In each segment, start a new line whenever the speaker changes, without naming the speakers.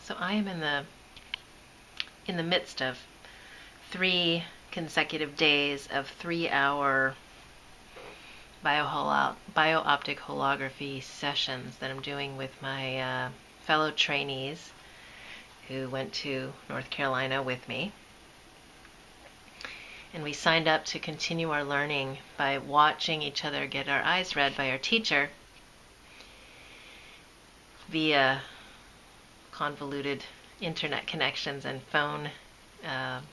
So I am in the midst of 3 consecutive days of 3-hour bio-optic holography sessions that I'm doing with my fellow trainees who went to North Carolina with me. And we signed up to continue our learning by watching each other get our eyes read by our teacher via convoluted internet connections and phone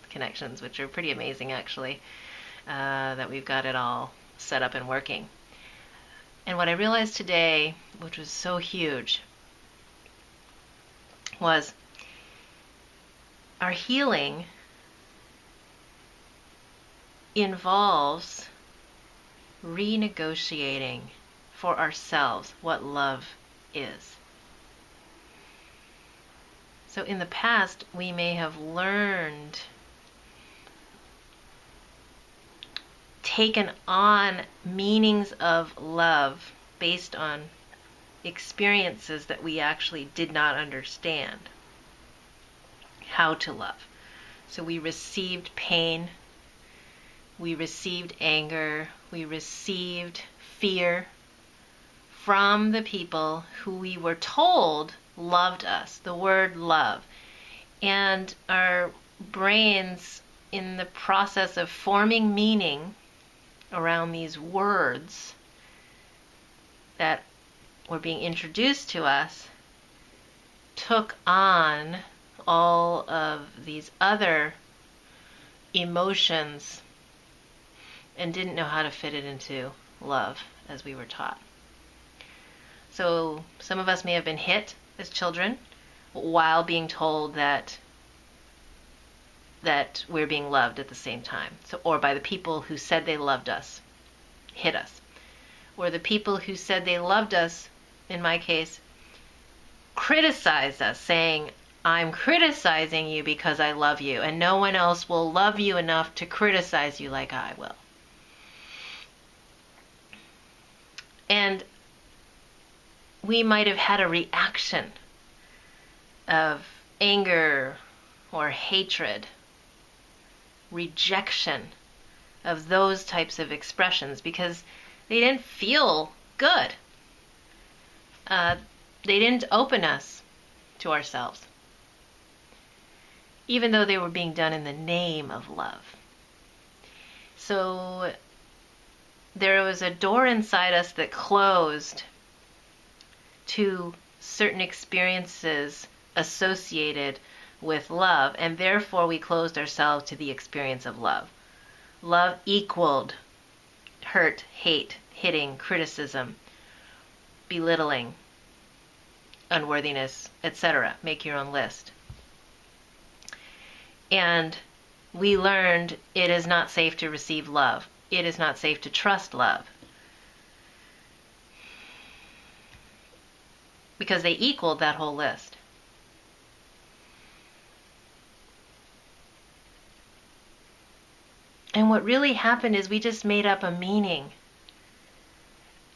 connections, which are pretty amazing actually, that we've got it all set up and working. And what I realized today, which was so huge, was our healing involves renegotiating for ourselves what love is. So in the past, we may have learned, taken on meanings of love based on experiences that we actually did not understand how to love. So we received pain, we received anger, we received fear from the people who we were told loved us, the word love. And our brains, in the process of forming meaning around these words that were being introduced to us, took on all of these other emotions and didn't know how to fit it into love as we were taught. So some of us may have been hit as children while being told that we're being loved at the same time. So, or by the people who said they loved us, hit us. Or the people who said they loved us, in my case, criticized us, saying, I'm criticizing you because I love you, and no one else will love you enough to criticize you like I will. And we might have had a reaction of anger or hatred, rejection of those types of expressions because they didn't feel good. They didn't open us to ourselves, even though they were being done in the name of love. So there was a door inside us that closed to certain experiences associated with love, and therefore we closed ourselves to the experience of love. Love equaled hurt, hate, hitting, criticism, belittling, unworthiness, etc. Make your own list. And we learned it is not safe to receive love. It is not safe to trust love. Because they equaled that whole list. And what really happened is we just made up a meaning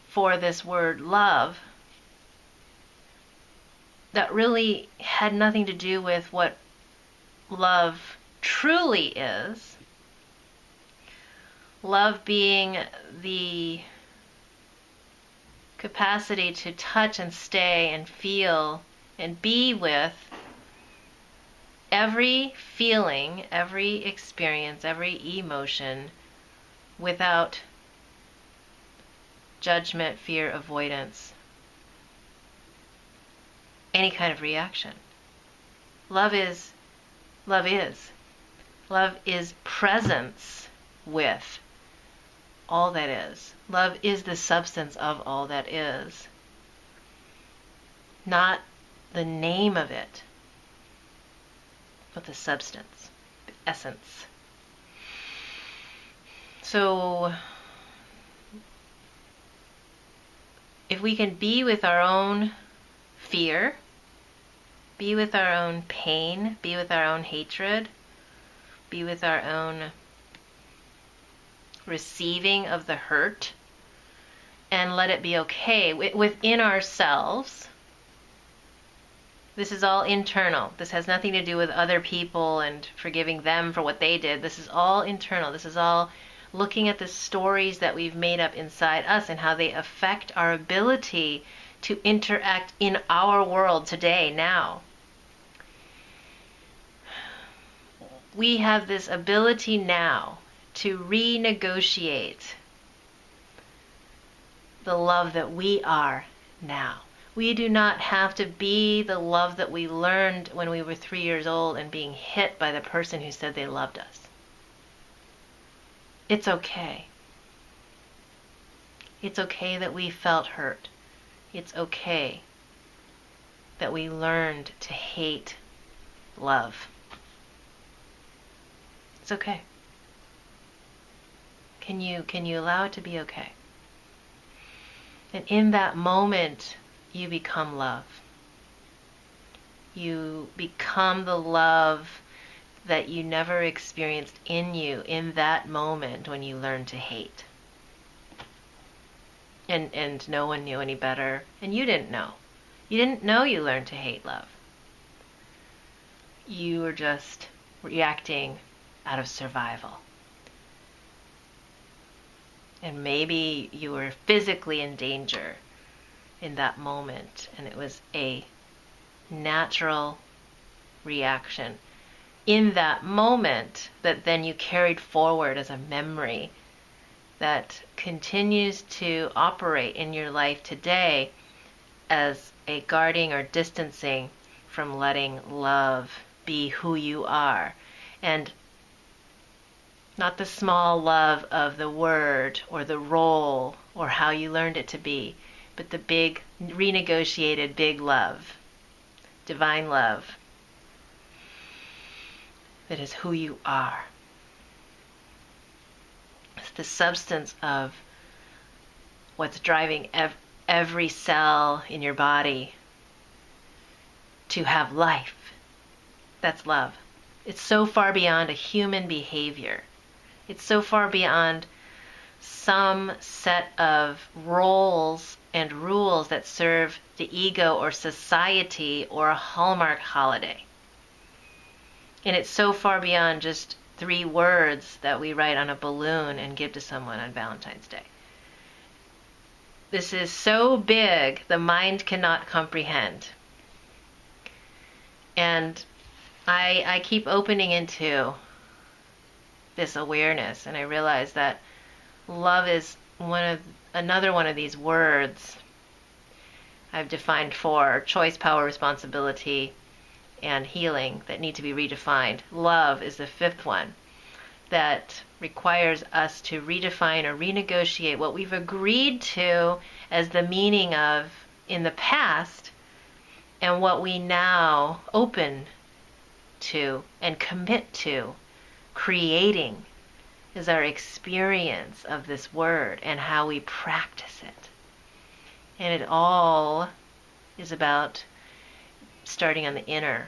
for this word love that really had nothing to do with what love truly is. Love being the capacity to touch and stay and feel and be with every feeling, every experience, every emotion without judgment, fear, avoidance, any kind of reaction. Love is presence with all that is. Love is the substance of all that is, not the name of it, but the substance, the essence. So if we can be with our own fear, be with our own pain, be with our own hatred, be with our own receiving of the hurt, and let it be okay within ourselves, This is all internal. This has nothing to do with other people and forgiving them for what they did. This is all internal. This is all looking at the stories that we've made up inside us and how they affect our ability to interact in our world today, now. We have this ability now to renegotiate the love that we are now. We do not have to be the love that we learned when we were 3 years old and being hit by the person who said they loved us. It's okay. It's okay that we felt hurt. It's okay that we learned to hate love. It's okay. Can you allow it to be okay? And in that moment, you become love. You become the love that you never experienced in you in that moment when you learned to hate. And no one knew any better, and you didn't know. You didn't know you learned to hate love. You were just reacting out of survival. And maybe you were physically in danger in that moment, and it was a natural reaction in that moment that then you carried forward as a memory that continues to operate in your life today as a guarding or distancing from letting love be who you are. And not the small love of the word or the role or how you learned it to be, but the big, renegotiated big love, divine love, that is who you are. It's the substance of what's driving every cell in your body to have life. That's love. It's so far beyond a human behavior. It's so far beyond some set of roles and rules that serve the ego or society or a Hallmark holiday. And it's so far beyond just 3 words that we write on a balloon and give to someone on Valentine's Day. This is so big, the mind cannot comprehend. And I keep opening into this awareness, and I realize that love is another one of these words I've defined for choice, power, responsibility, and healing that need to be redefined. Love is the 5th one that requires us to redefine or renegotiate what we've agreed to as the meaning of in the past and what we now open to and commit to creating is our experience of this word and how we practice it. And it all is about starting on the inner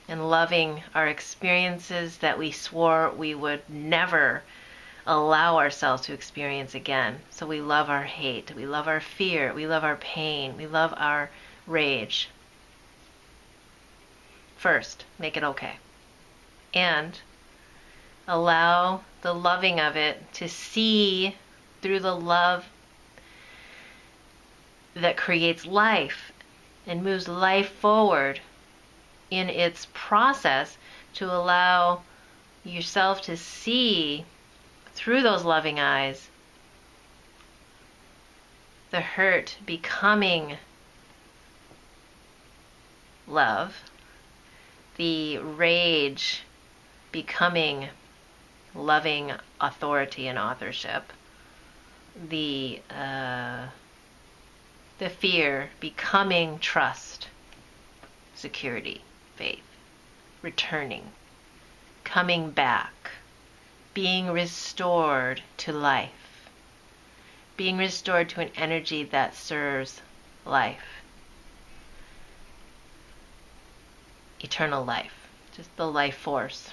and loving our experiences that we swore we would never allow ourselves to experience again. So we love our hate, we love our fear, we love our pain, we love our rage. First, make it okay. And allow the loving of it to see through the love that creates life and moves life forward in its process, to allow yourself to see through those loving eyes the hurt becoming love, the rage becoming loving authority and authorship, the fear becoming trust, security, faith, returning, coming back, being restored to life, being restored to an energy that serves life, eternal life, just the life force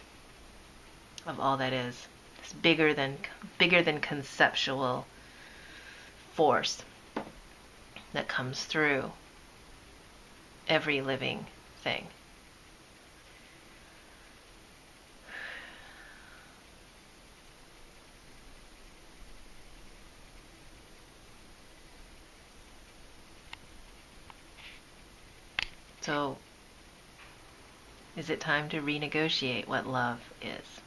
of all that is. It's bigger than conceptual force that comes through every living thing. So, is it time to renegotiate what love is?